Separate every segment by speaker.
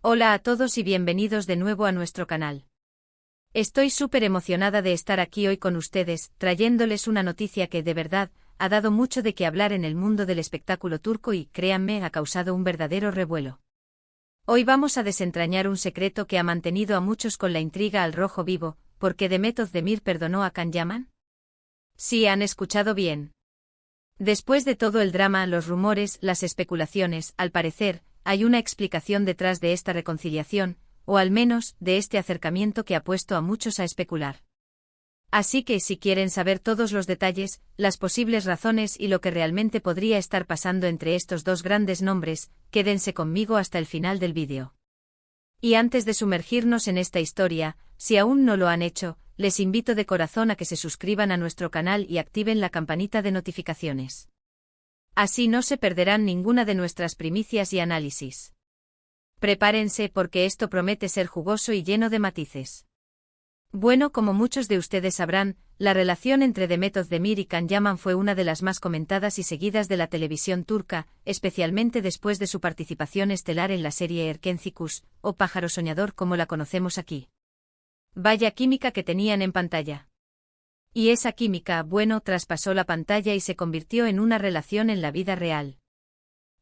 Speaker 1: Hola a todos y bienvenidos de nuevo a nuestro canal. Estoy súper emocionada de estar aquí hoy con ustedes, trayéndoles una noticia que, de verdad, ha dado mucho de qué hablar en el mundo del espectáculo turco y, créanme, ha causado un verdadero revuelo. Hoy vamos a desentrañar un secreto que ha mantenido a muchos con la intriga al rojo vivo. ¿Por qué Demet Özdemir perdonó a Can Yaman? Sí, han escuchado bien. Después de todo el drama, los rumores, las especulaciones, al parecer, hay una explicación detrás de esta reconciliación, o al menos, de este acercamiento que ha puesto a muchos a especular. Así que si quieren saber todos los detalles, las posibles razones y lo que realmente podría estar pasando entre estos dos grandes nombres, quédense conmigo hasta el final del vídeo. Y antes de sumergirnos en esta historia, si aún no lo han hecho, les invito de corazón a que se suscriban a nuestro canal y activen la campanita de notificaciones. Así no se perderán ninguna de nuestras primicias y análisis. Prepárense porque esto promete ser jugoso y lleno de matices. Bueno, como muchos de ustedes sabrán, la relación entre Demet Özdemir y Can Yaman fue una de las más comentadas y seguidas de la televisión turca, especialmente después de su participación estelar en la serie Erkencikus, o Pájaro Soñador como la conocemos aquí. Vaya química que tenían en pantalla. Y esa química, bueno, traspasó la pantalla y se convirtió en una relación en la vida real.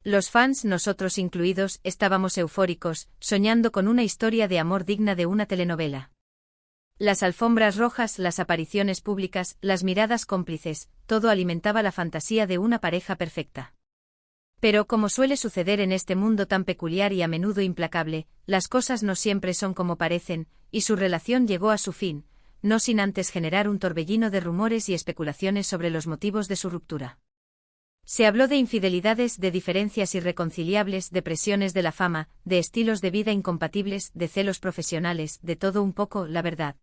Speaker 1: Los fans, nosotros incluidos, estábamos eufóricos, soñando con una historia de amor digna de una telenovela. Las alfombras rojas, las apariciones públicas, las miradas cómplices, todo alimentaba la fantasía de una pareja perfecta. Pero como suele suceder en este mundo tan peculiar y a menudo implacable, las cosas no siempre son como parecen, y su relación llegó a su fin, no sin antes generar un torbellino de rumores y especulaciones sobre los motivos de su ruptura. Se habló de infidelidades, de diferencias irreconciliables, de presiones de la fama, de estilos de vida incompatibles, de celos profesionales, de todo un poco, la verdad.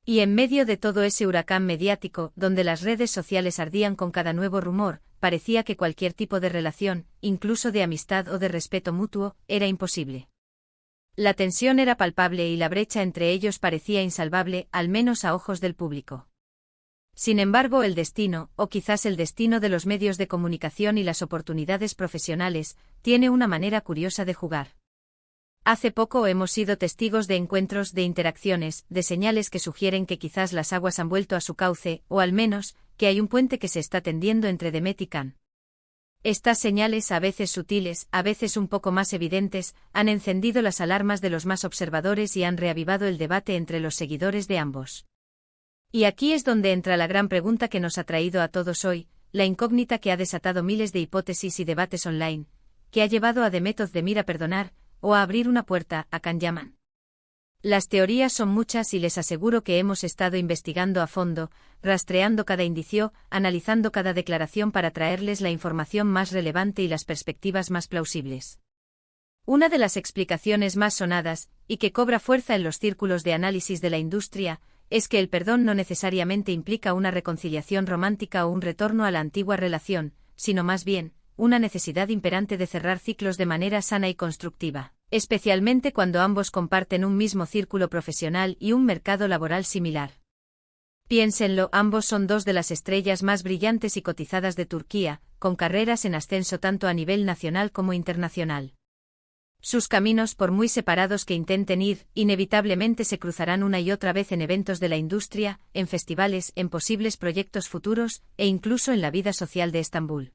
Speaker 1: Y en medio de todo ese huracán mediático, donde las redes sociales ardían con cada nuevo rumor, parecía que cualquier tipo de relación, incluso de amistad o de respeto mutuo, era imposible. La tensión era palpable y la brecha entre ellos parecía insalvable, al menos a ojos del público. Sin embargo, el destino, o quizás el destino de los medios de comunicación y las oportunidades profesionales, tiene una manera curiosa de jugar. Hace poco hemos sido testigos de encuentros, de interacciones, de señales que sugieren que quizás las aguas han vuelto a su cauce, o al menos, que hay un puente que se está tendiendo entre Demet y Can. Estas señales, a veces sutiles, a veces un poco más evidentes, han encendido las alarmas de los más observadores y han reavivado el debate entre los seguidores de ambos. Y aquí es donde entra la gran pregunta que nos ha traído a todos hoy, la incógnita que ha desatado miles de hipótesis y debates online, que ha llevado a Demet Özdemir a perdonar, o a abrir una puerta, a Can Yaman. Las teorías son muchas y les aseguro que hemos estado investigando a fondo, rastreando cada indicio, analizando cada declaración para traerles la información más relevante y las perspectivas más plausibles. Una de las explicaciones más sonadas, y que cobra fuerza en los círculos de análisis de la industria, es que el perdón no necesariamente implica una reconciliación romántica o un retorno a la antigua relación, sino más bien, una necesidad imperante de cerrar ciclos de manera sana y constructiva, especialmente cuando ambos comparten un mismo círculo profesional y un mercado laboral similar. Piénsenlo, ambos son dos de las estrellas más brillantes y cotizadas de Turquía, con carreras en ascenso tanto a nivel nacional como internacional. Sus caminos, por muy separados que intenten ir, inevitablemente se cruzarán una y otra vez en eventos de la industria, en festivales, en posibles proyectos futuros, e incluso en la vida social de Estambul.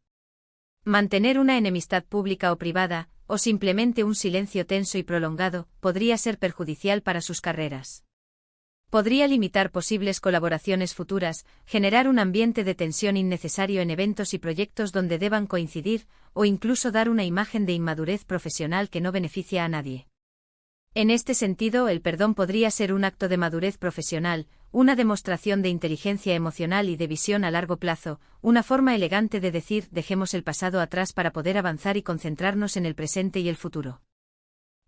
Speaker 1: Mantener una enemistad pública o privada, o simplemente un silencio tenso y prolongado, podría ser perjudicial para sus carreras. Podría limitar posibles colaboraciones futuras, generar un ambiente de tensión innecesario en eventos y proyectos donde deban coincidir, o incluso dar una imagen de inmadurez profesional que no beneficia a nadie. En este sentido, el perdón podría ser un acto de madurez profesional, una demostración de inteligencia emocional y de visión a largo plazo, una forma elegante de decir dejemos el pasado atrás para poder avanzar y concentrarnos en el presente y el futuro.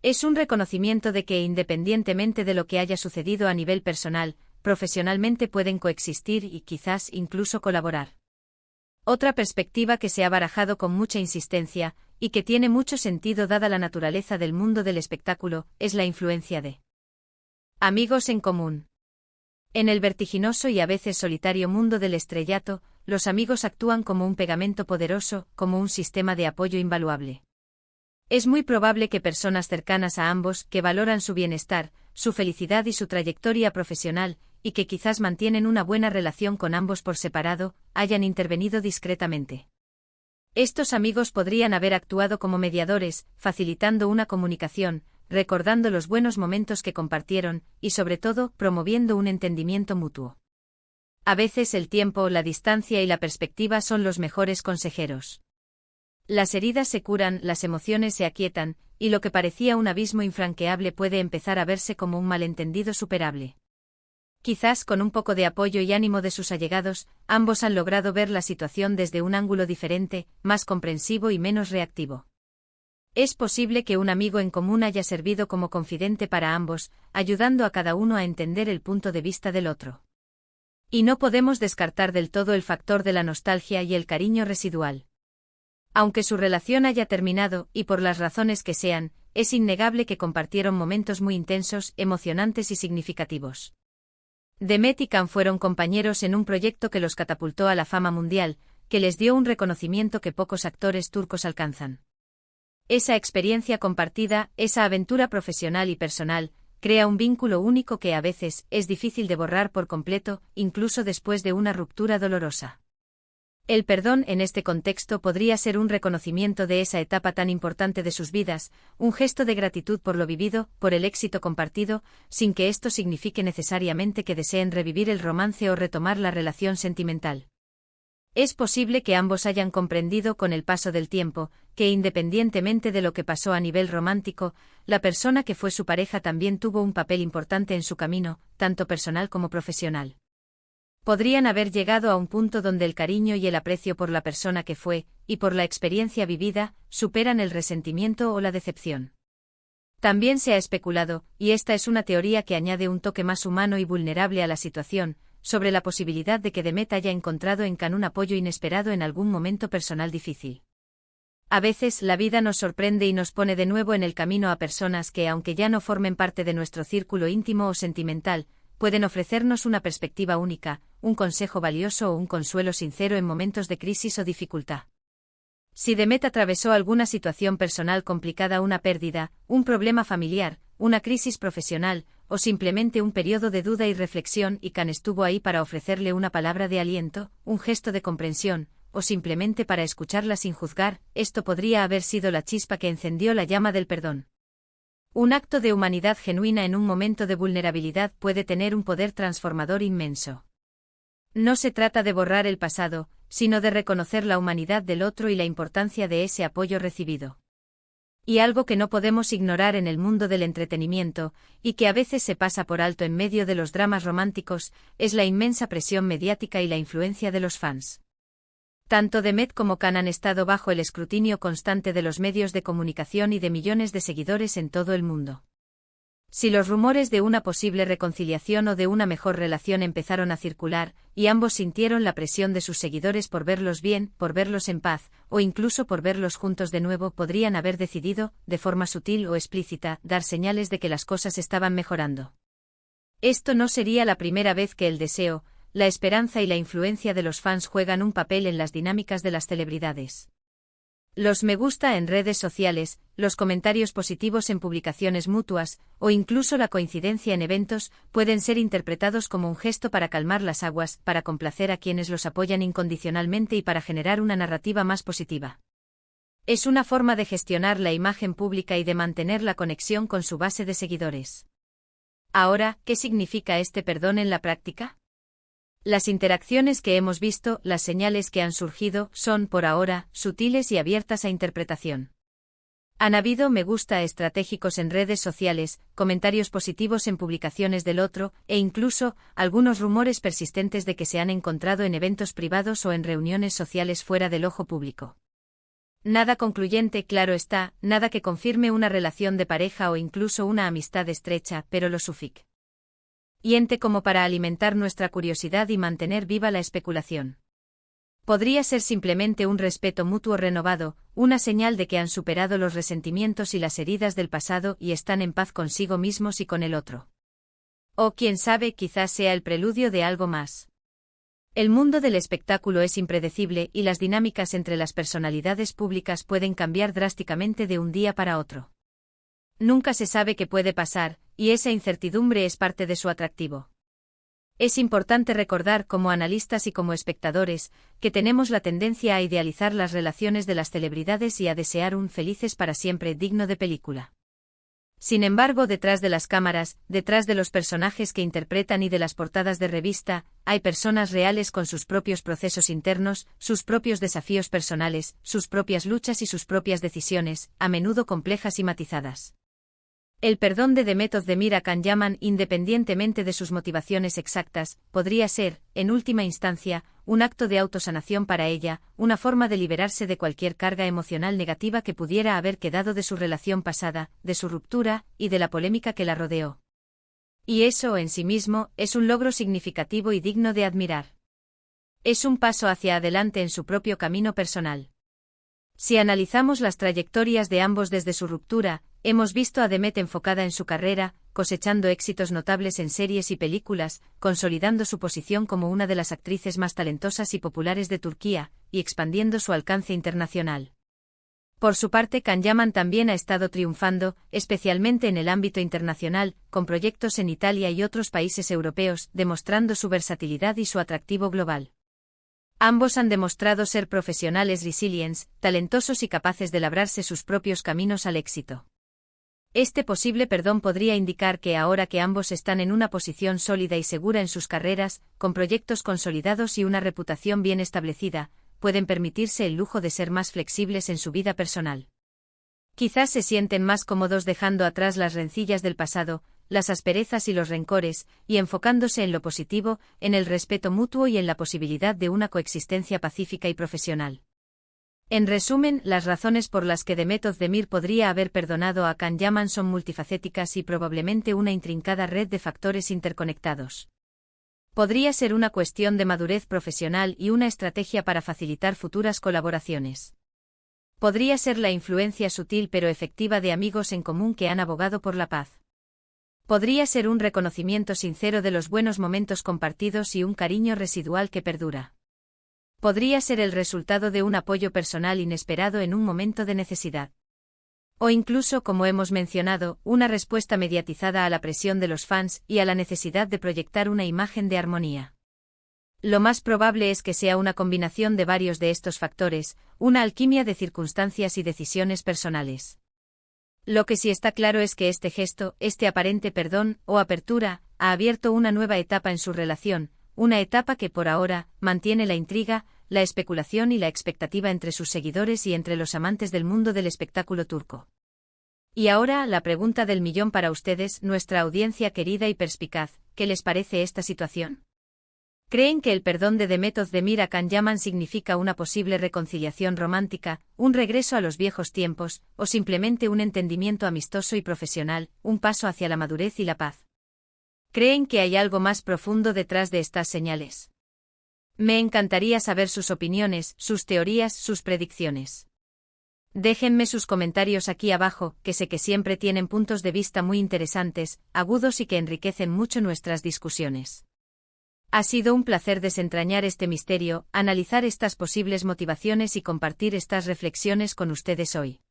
Speaker 1: Es un reconocimiento de que independientemente de lo que haya sucedido a nivel personal, profesionalmente pueden coexistir y quizás incluso colaborar. Otra perspectiva que se ha barajado con mucha insistencia, y que tiene mucho sentido dada la naturaleza del mundo del espectáculo, es la influencia de amigos en común. En el vertiginoso y a veces solitario mundo del estrellato, los amigos actúan como un pegamento poderoso, como un sistema de apoyo invaluable. Es muy probable que personas cercanas a ambos, que valoran su bienestar, su felicidad y su trayectoria profesional, y que quizás mantienen una buena relación con ambos por separado, hayan intervenido discretamente. Estos amigos podrían haber actuado como mediadores, facilitando una comunicación, recordando los buenos momentos que compartieron, y sobre todo, promoviendo un entendimiento mutuo. A veces el tiempo, la distancia y la perspectiva son los mejores consejeros. Las heridas se curan, las emociones se aquietan, y lo que parecía un abismo infranqueable puede empezar a verse como un malentendido superable. Quizás con un poco de apoyo y ánimo de sus allegados, ambos han logrado ver la situación desde un ángulo diferente, más comprensivo y menos reactivo. Es posible que un amigo en común haya servido como confidente para ambos, ayudando a cada uno a entender el punto de vista del otro. Y no podemos descartar del todo el factor de la nostalgia y el cariño residual. Aunque su relación haya terminado, y por las razones que sean, es innegable que compartieron momentos muy intensos, emocionantes y significativos. Demet y Can fueron compañeros en un proyecto que los catapultó a la fama mundial, que les dio un reconocimiento que pocos actores turcos alcanzan. Esa experiencia compartida, esa aventura profesional y personal, crea un vínculo único que a veces es difícil de borrar por completo, incluso después de una ruptura dolorosa. El perdón en este contexto podría ser un reconocimiento de esa etapa tan importante de sus vidas, un gesto de gratitud por lo vivido, por el éxito compartido, sin que esto signifique necesariamente que deseen revivir el romance o retomar la relación sentimental. Es posible que ambos hayan comprendido con el paso del tiempo, que independientemente de lo que pasó a nivel romántico, la persona que fue su pareja también tuvo un papel importante en su camino, tanto personal como profesional. Podrían haber llegado a un punto donde el cariño y el aprecio por la persona que fue, y por la experiencia vivida, superan el resentimiento o la decepción. También se ha especulado, y esta es una teoría que añade un toque más humano y vulnerable a la situación, sobre la posibilidad de que Demet haya encontrado en Can un apoyo inesperado en algún momento personal difícil. A veces la vida nos sorprende y nos pone de nuevo en el camino a personas que, aunque ya no formen parte de nuestro círculo íntimo o sentimental, pueden ofrecernos una perspectiva única, un consejo valioso o un consuelo sincero en momentos de crisis o dificultad. Si Demet atravesó alguna situación personal complicada, una pérdida, un problema familiar, una crisis profesional, o simplemente un periodo de duda y reflexión, y Can estuvo ahí para ofrecerle una palabra de aliento, un gesto de comprensión, o simplemente para escucharla sin juzgar, esto podría haber sido la chispa que encendió la llama del perdón. Un acto de humanidad genuina en un momento de vulnerabilidad puede tener un poder transformador inmenso. No se trata de borrar el pasado, sino de reconocer la humanidad del otro y la importancia de ese apoyo recibido. Y algo que no podemos ignorar en el mundo del entretenimiento, y que a veces se pasa por alto en medio de los dramas románticos, es la inmensa presión mediática y la influencia de los fans. Tanto Demet como Can han estado bajo el escrutinio constante de los medios de comunicación y de millones de seguidores en todo el mundo. Si los rumores de una posible reconciliación o de una mejor relación empezaron a circular, y ambos sintieron la presión de sus seguidores por verlos bien, por verlos en paz, o incluso por verlos juntos de nuevo, podrían haber decidido, de forma sutil o explícita, dar señales de que las cosas estaban mejorando. Esto no sería la primera vez que el deseo, la esperanza y la influencia de los fans juegan un papel en las dinámicas de las celebridades. Los me gusta en redes sociales, los comentarios positivos en publicaciones mutuas, o incluso la coincidencia en eventos, pueden ser interpretados como un gesto para calmar las aguas, para complacer a quienes los apoyan incondicionalmente y para generar una narrativa más positiva. Es una forma de gestionar la imagen pública y de mantener la conexión con su base de seguidores. Ahora, ¿qué significa este perdón en la práctica? Las interacciones que hemos visto, las señales que han surgido, son, por ahora, sutiles y abiertas a interpretación. Han habido me gusta estratégicos en redes sociales, comentarios positivos en publicaciones del otro, e incluso, algunos rumores persistentes de que se han encontrado en eventos privados o en reuniones sociales fuera del ojo público. Nada concluyente, claro está, nada que confirme una relación de pareja o incluso una amistad estrecha, pero lo suficiente como para alimentar nuestra curiosidad y mantener viva la especulación. Podría ser simplemente un respeto mutuo renovado, una señal de que han superado los resentimientos y las heridas del pasado y están en paz consigo mismos y con el otro. O quién sabe, quizás sea el preludio de algo más. El mundo del espectáculo es impredecible y las dinámicas entre las personalidades públicas pueden cambiar drásticamente de un día para otro. Nunca se sabe qué puede pasar, y esa incertidumbre es parte de su atractivo. Es importante recordar como analistas y como espectadores, que tenemos la tendencia a idealizar las relaciones de las celebridades y a desear un felices para siempre digno de película. Sin embargo, detrás de las cámaras, detrás de los personajes que interpretan y de las portadas de revista, hay personas reales con sus propios procesos internos, sus propios desafíos personales, sus propias luchas y sus propias decisiones, a menudo complejas y matizadas. El perdón de Demet Özdemir a Can Yaman, independientemente de sus motivaciones exactas, podría ser, en última instancia, un acto de autosanación para ella, una forma de liberarse de cualquier carga emocional negativa que pudiera haber quedado de su relación pasada, de su ruptura, y de la polémica que la rodeó. Y eso, en sí mismo, es un logro significativo y digno de admirar. Es un paso hacia adelante en su propio camino personal. Si analizamos las trayectorias de ambos desde su ruptura, hemos visto a Demet enfocada en su carrera, cosechando éxitos notables en series y películas, consolidando su posición como una de las actrices más talentosas y populares de Turquía, y expandiendo su alcance internacional. Por su parte, Can Yaman también ha estado triunfando, especialmente en el ámbito internacional, con proyectos en Italia y otros países europeos, demostrando su versatilidad y su atractivo global. Ambos han demostrado ser profesionales resilientes, talentosos y capaces de labrarse sus propios caminos al éxito. Este posible perdón podría indicar que ahora que ambos están en una posición sólida y segura en sus carreras, con proyectos consolidados y una reputación bien establecida, pueden permitirse el lujo de ser más flexibles en su vida personal. Quizás se sienten más cómodos dejando atrás las rencillas del pasado, las asperezas y los rencores, y enfocándose en lo positivo, en el respeto mutuo y en la posibilidad de una coexistencia pacífica y profesional. En resumen, las razones por las que Demet Özdemir podría haber perdonado a Can Yaman son multifacéticas y probablemente una intrincada red de factores interconectados. Podría ser una cuestión de madurez profesional y una estrategia para facilitar futuras colaboraciones. Podría ser la influencia sutil pero efectiva de amigos en común que han abogado por la paz. Podría ser un reconocimiento sincero de los buenos momentos compartidos y un cariño residual que perdura. Podría ser el resultado de un apoyo personal inesperado en un momento de necesidad. O incluso, como hemos mencionado, una respuesta mediatizada a la presión de los fans y a la necesidad de proyectar una imagen de armonía. Lo más probable es que sea una combinación de varios de estos factores, una alquimia de circunstancias y decisiones personales. Lo que sí está claro es que este gesto, este aparente perdón o apertura, ha abierto una nueva etapa en su relación, una etapa que por ahora mantiene la intriga, la especulación y la expectativa entre sus seguidores y entre los amantes del mundo del espectáculo turco. Y ahora, la pregunta del millón para ustedes, nuestra audiencia querida y perspicaz, ¿qué les parece esta situación? ¿Creen que el perdón de Demet Özdemir a Can Yaman significa una posible reconciliación romántica, un regreso a los viejos tiempos, o simplemente un entendimiento amistoso y profesional, un paso hacia la madurez y la paz? ¿Creen que hay algo más profundo detrás de estas señales? Me encantaría saber sus opiniones, sus teorías, sus predicciones. Déjenme sus comentarios aquí abajo, que sé que siempre tienen puntos de vista muy interesantes, agudos y que enriquecen mucho nuestras discusiones. Ha sido un placer desentrañar este misterio, analizar estas posibles motivaciones y compartir estas reflexiones con ustedes hoy.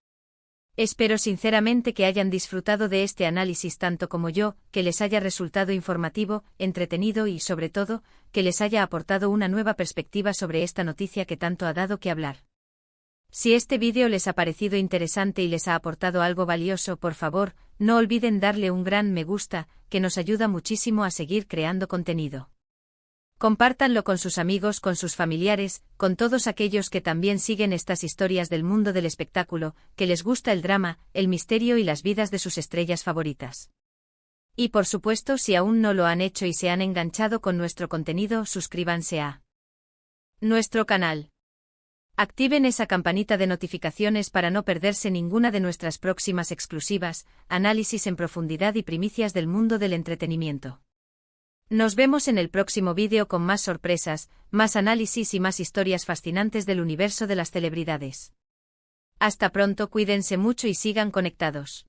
Speaker 1: Espero sinceramente que hayan disfrutado de este análisis tanto como yo, que les haya resultado informativo, entretenido y, sobre todo, que les haya aportado una nueva perspectiva sobre esta noticia que tanto ha dado que hablar. Si este vídeo les ha parecido interesante y les ha aportado algo valioso, por favor, no olviden darle un gran me gusta, que nos ayuda muchísimo a seguir creando contenido. Compártanlo con sus amigos, con sus familiares, con todos aquellos que también siguen estas historias del mundo del espectáculo, que les gusta el drama, el misterio y las vidas de sus estrellas favoritas. Y por supuesto, si aún no lo han hecho y se han enganchado con nuestro contenido, suscríbanse a nuestro canal. Activen esa campanita de notificaciones para no perderse ninguna de nuestras próximas exclusivas, análisis en profundidad y primicias del mundo del entretenimiento. Nos vemos en el próximo vídeo con más sorpresas, más análisis y más historias fascinantes del universo de las celebridades. Hasta pronto, cuídense mucho y sigan conectados.